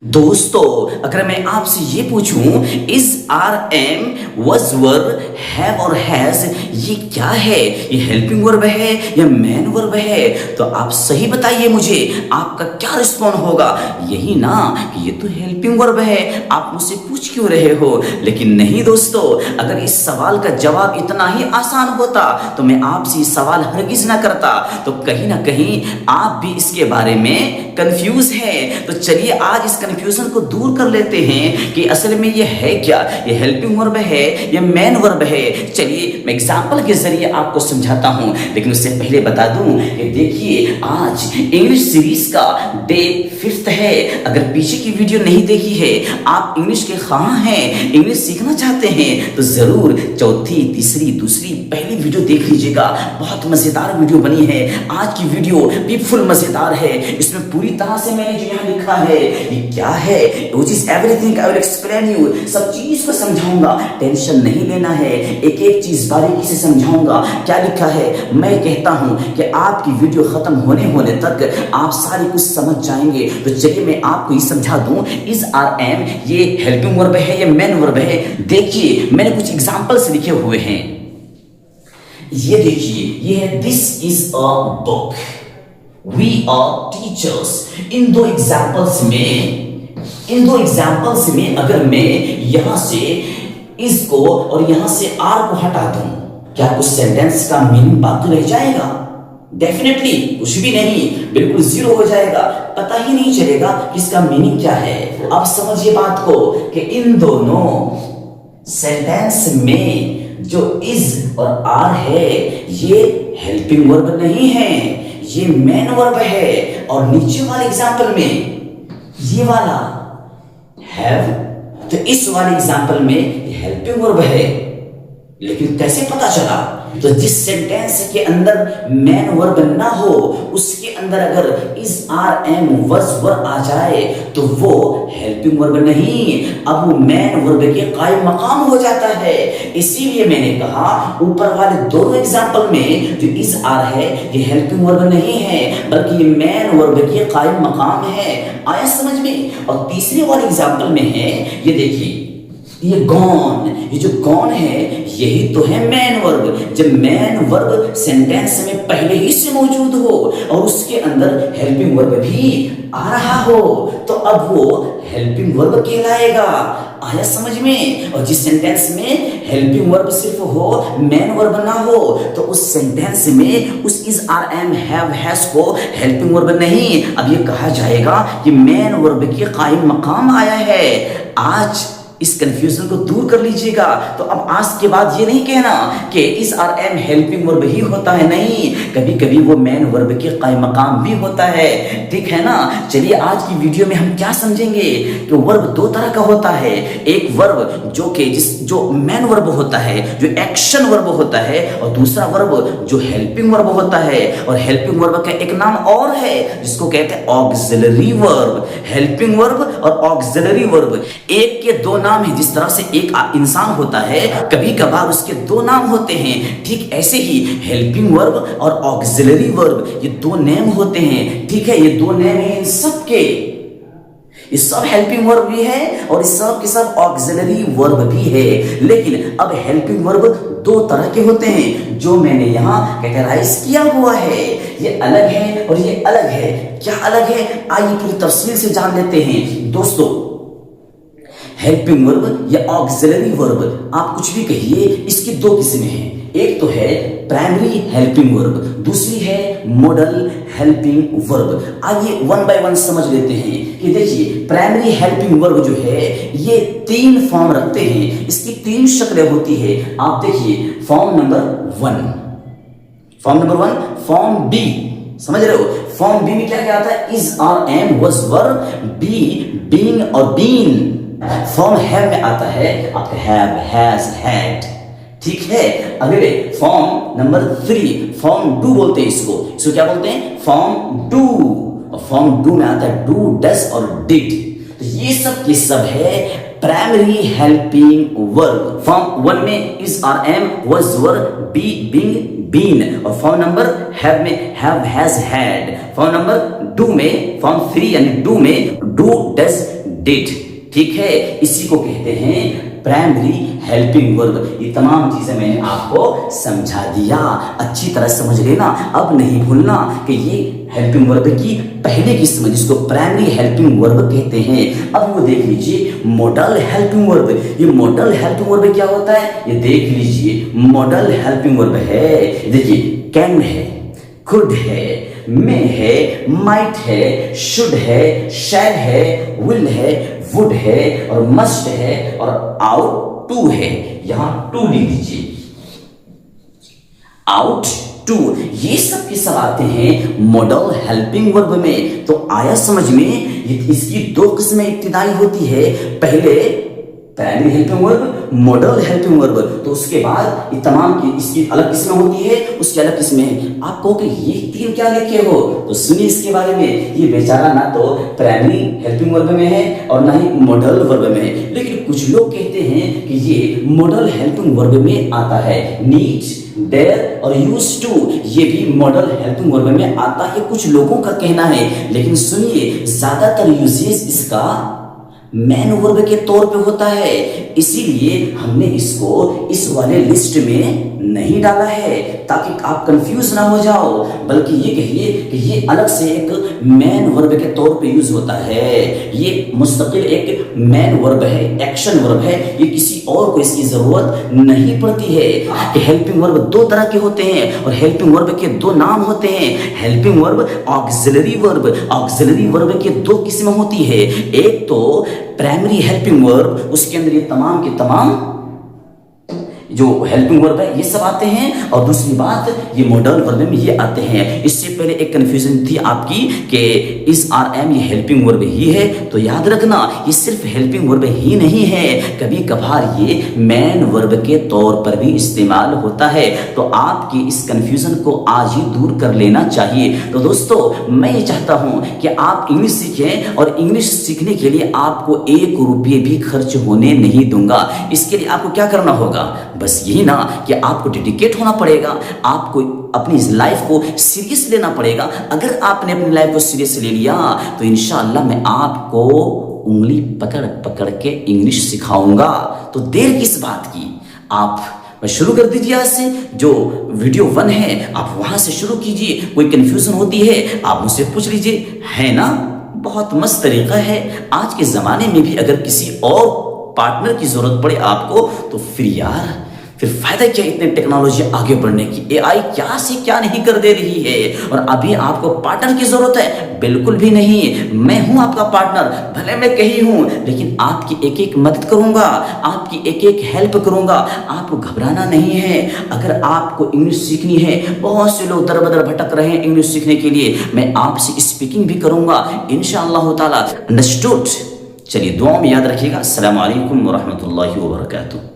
दोस्तों, अगर मैं आपसे ये पूछूं is are am was verb have और हैज ये क्या है, ये हेल्पिंग वर्ब है या मेन वर्ब है, तो आप सही बताइए मुझे। आपका क्या रिस्पॉन्ड होगा? यही ना कि ये तो हेल्पिंग वर्ब है, आप मुझसे पूछ क्यों रहे हो? लेकिन नहीं दोस्तों, अगर इस सवाल का जवाब इतना ही आसान होता तो मैं आपसे ये सवाल हरगिज ना करता। तो कहीं ना कहीं आप भी इसके बारे में कंफ्यूज हैं। तो चलिए आज इस कंफ्यूजन को दूर कर लेते हैं कि असल में ये है क्या, ये हेल्पिंग वर्ब है या मेन वर्ब है। चलिए मैं एग्जांपल के जरिए आपको समझाता हूं, लेकिन उससे पहले बता दूं कि देखिए आज इंग्लिश सीरीज का डे 5 है। अगर पीछे की वीडियो नहीं देखी है, आप इंग्लिश के ख़्वाह हैं, इंग्लिश सीखना चाहते हैं, तो जरूर चौथी, तीसरी, दूसरी, पहली वीडियो देख लीजिएगा। बहुत मजेदार वीडियो बनी है। आज की वीडियो भी फुल मजेदार है। इसमें पूरी तरह से मैंने जो यहाँ लिखा है ये क्या है, which is everything I will explain you, सब चीज को समझाऊंगा। टेंशन नहीं लेना है, एक एक चीज बारीकी से समझाऊंगा। क्या लिखा है मैं कहता हूं कि आपकी वीडियो खत्म होने तक आप सारी कुछ समझ जाएंगे। तो चलिए मैं आपको ये समझा दूं, इज आर एम ये हेल्पिंग वर्ब है या मेन वर्ब है। देखिए मैंने कुछ एग्जांपल्स लिखे हुए हैं, ये देखिए, ये है this is a book, We are teachers। इन दो एग्जाम्पल्स में अगर मैं यहां से इस को और यहां से आर को हटा दूं, क्या कुछ सेंटेंस का मीनिंग बाकी रह जाएगा? डेफिनेटली कुछ भी नहीं, बिल्कुल जीरो हो जाएगा, पता ही नहीं चलेगा कि इसका मीनिंग क्या है। अब समझिए बात को कि इन दोनों सेंटेंस में जो इज और आर है ये हेल्पिंग वर्ब नहीं है, ये मेन वर्ब है। और नीचे वाले एग्जांपल में ये वाला हैव, तो इस वाले एग्जांपल में ये हेल्पिंग वर्ब है। लेकिन कैसे पता चला? तो जिस सेंटेंस के अंदर मेन वर्ब ना हो उसके अंदर अगर is are am was verb आ जाए तो वो हेल्पिंग वर्ब नहीं, अब वो मेन वर्ब के कायम मकाम हो जाता है। इसीलिए मैंने कहा ऊपर वाले दोनों एग्जांपल में जो इज आर है ये हेल्पिंग वर्ब नहीं है, बल्कि ये मेन वर्ब के कायम मकाम है। आया समझ में? और तीसरे वाले एग्जांपल में है, ये देखिए, ये गॉन, ये जो गॉन है यही तो है मेन वर्ब। जब मेन वर्ब सेंटेंस में पहले ही से मौजूद हो और उसके अंदर हेल्पिंग वर्ब भी आ रहा हो तो अब वो हेल्पिंग वर्ब कहलाएगा। आया समझ में? और जिस सेंटेंस में हेल्पिंग वर्ब सिर्फ हो, मेन वर्ब ना हो, तो उस सेंटेंस में उस is are am have has को हेल्पिंग वर्ब नहीं, अब ये कहा जाएगा कि मेन वर्ब के कायम मकाम आया है। आज इस कंफ्यूजन को दूर कर लीजिएगा। तो अब आज के बाद ये नहीं कहना कि इस आर एम हेल्पिंग वर्ब ही होता है, नहीं, कभी कभी वो मेन वर्ब के कायम मकाम भी होता है। ठीक है ना? चलिए आज की वीडियो में हम क्या समझेंगे कि वर्ब दो तरह का होता है। एक वर्ब जो मेन वर्ब होता है, जो एक्शन वर्ब होता है, और दूसरा वर्ब जो हेल्पिंग वर्ब होता है। और हेल्पिंग वर्ब का एक नाम और है जिसको कहते हैं ऑक्सिलरी वर्ब। हेल्पिंग वर्ब और ऑक्सिलरी वर्ब एक के दो नाम है। जिस तरह से एक इंसान होता है कभी कभार उसके दो नाम होते हैं, ठीक ऐसे ही हेल्पिंग वर्ब और ऑक्सिलरी वर्ब ये दो नेम होते हैं। ठीक है, ये दो नेम है इन सब के, ये सब हेल्पिंग वर्ब भी है और इस सब के सब ऑक्सिलरी वर्ब भी है। लेकिन अब हेल्पिंग वर्ब दो तरह के होते हैं जो मैंने यहाँ कैटेगराइज किया हुआ है। ये अलग है और ये अलग है। क्या अलग है आइए पूरी तफसील से जान लेते हैं। दोस्तों, हेल्पिंग वर्ब या ऑक्सिलरी वर्ब आप कुछ भी कहिए, इसकी दो किस्में हैं। एक तो है प्राइमरी हेल्पिंग वर्ब, दूसरी है मॉडल हेल्पिंग वर्ब। आइए वन बाय वन समझ लेते हैं कि देखिए प्राइमरी हेल्पिंग वर्ब जो है ये तीन फॉर्म रखते हैं, इसकी तीन शक्लें होती है। आप देखिए form number one, form B, समझ रहे हो? फॉर्म बी में क्या क्या आता है? Is are am was verb, be being और बीन। फॉर्म हैव में आता है आपका हैव, हैज, हैड। ठीक है, अगले फॉर्म नंबर 3, फॉर्म डू बोलते हैं इसको क्या बोलते हैं? Form do. और फॉर्म डू में आता है डू, डज और डिड। तो ये सब के सब है प्राइमरी हेल्पिंग वर्ब। फॉर्म 1 में is are am was verb, be being been. और फॉर्म नंबर हैव में have, has, had. Form number do में, फॉर्म 3 यानी डू में डू, डज, डिड, ठीक है, इसी को कहते हैं प्राइमरी हेल्पिंग वर्ब। ये तमाम चीजें मैंने आपको समझा दिया, अच्छी तरह समझ लेना, अब नहीं भूलना कि ये हेल्पिंग वर्ब की पहले किस्म जिसको प्राइमरी हेल्पिंग वर्ब कहते हैं। अब वो देख लीजिए मॉडल हेल्पिंग वर्ब। ये मॉडल हेल्पिंग वर्ब क्या होता है, ये देख लीजिए मॉडल हेल्पिंग वर्ब है। देखिए कैन है, कुड है, मे है, माइट है, शुड है, शैल है, विल है, वुड है और मस्ट है और आउट टू है। यहां टू लिख दीजिए, आउट टू, ये सब के सब आते हैं मॉडल हेल्पिंग वर्ब में। तो आया समझ में, इसकी दो किस्में इब्तिदाई होती है, पहले primary helping verb, model helping verb, तो उसके बाद ये तमाम की इसकी अलग किस्में होती है, उसकी अलग किस्में हैं। आप कहो कि ये तीन क्या लिखे हो, तो सुनिए इसके बारे में। ये बेचारा ना तो प्राइमरी हेल्पिंग वर्ब में है और ना ही मॉडल वर्ब में है, लेकिन कुछ लोग कहते हैं कि ये मॉडल हेल्पिंग वर्ब में आता है। नीड, डेयर और यूज टू, ये भी मॉडल हेल्पिंग वर्ब में आता है, कुछ लोगों का कहना है। लेकिन सुनिए, ज्यादातर यूजेस इसका मैन वर्ब के तौर पे होता है, इसीलिए हमने इसको इस वाले लिस्ट में नहीं डाला है ताकि आप कंफ्यूज ना हो जाओ, बल्कि ये कहिए कि ये अलग से एक मैन वर्ब के तौर पे यूज होता है। ये मुस्तकिल एक मैन वर्ब है, एक्शन वर्ब है, ये किसी और को इसकी जरूरत नहीं पड़ती है। हेल्पिंग वर्ब दो तरह के होते हैं और हेल्पिंग वर्ब के दो नाम होते हैं, helping verb, auxiliary verb. Auxiliary verb के दो किस्में होती है, एक तो प्राइमरी हेल्पिंग वर्ब, उसके अंदर ये तमाम के तमाम जो हेल्पिंग वर्ब है ये सब आते हैं, और दूसरी बात ये मॉडल वर्ब में ये आते हैं। इससे पहले एक कंफ्यूजन थी आपकी कि इस आर एम ये हेल्पिंग वर्ब ही है, तो याद रखना ये सिर्फ हेल्पिंग वर्ब ही नहीं है, कभी कभार ये मैन वर्ब के तौर पर भी इस्तेमाल होता है। तो आपकी इस कंफ्यूजन को आज ही दूर कर लेना चाहिए। तो दोस्तों मैं ये चाहता हूं कि आप इंग्लिश सीखें, और इंग्लिश सीखने के लिए आपको 1 रुपये भी खर्च होने नहीं दूंगा। इसके लिए आपको क्या करना होगा, बस यही ना कि आपको डेडिकेट होना पड़ेगा, आपको अपनी लाइफ को सीरियस लेना पड़ेगा। अगर आपने अपनी लाइफ को सीरियस ले लिया तो इंशाअल्लाह मैं आपको उंगली पकड़ पकड़ के इंग्लिश सिखाऊंगा। तो देर किस बात की, आप शुरू कर दीजिए आज से। जो वीडियो 1 है आप वहां से शुरू कीजिए। कोई कंफ्यूजन होती है आप मुझसे पूछ लीजिए, है ना, बहुत मस्त तरीका है। आज के जमाने में भी अगर किसी और पार्टनर की जरूरत पड़े आपको, तो फिर फायदा क्या इतने टेक्नोलॉजी आगे बढ़ने की। एआई क्या से क्या नहीं कर दे रही है, और अभी आपको पार्टनर की जरूरत है, बिल्कुल भी नहीं। मैं हूं आपका पार्टनर, भले मैं कहीं हूं, लेकिन आपकी एक एक मदद करूंगा, आपकी एक एक हेल्प करूंगा। आपको घबराना नहीं है। अगर आपको इंग्लिश सीखनी है, बहुत से लोग दर बदर भटक रहे हैं इंग्लिश सीखने के लिए, मैं आपसे स्पीकिंग भी करूंगा इंशाअल्लाह ताला। अंडरस्टूड? चलिए दुआ में याद रखिएगा। अस्सलामु अलैकुम वरहमतुल्लाहि वबरकातुहू।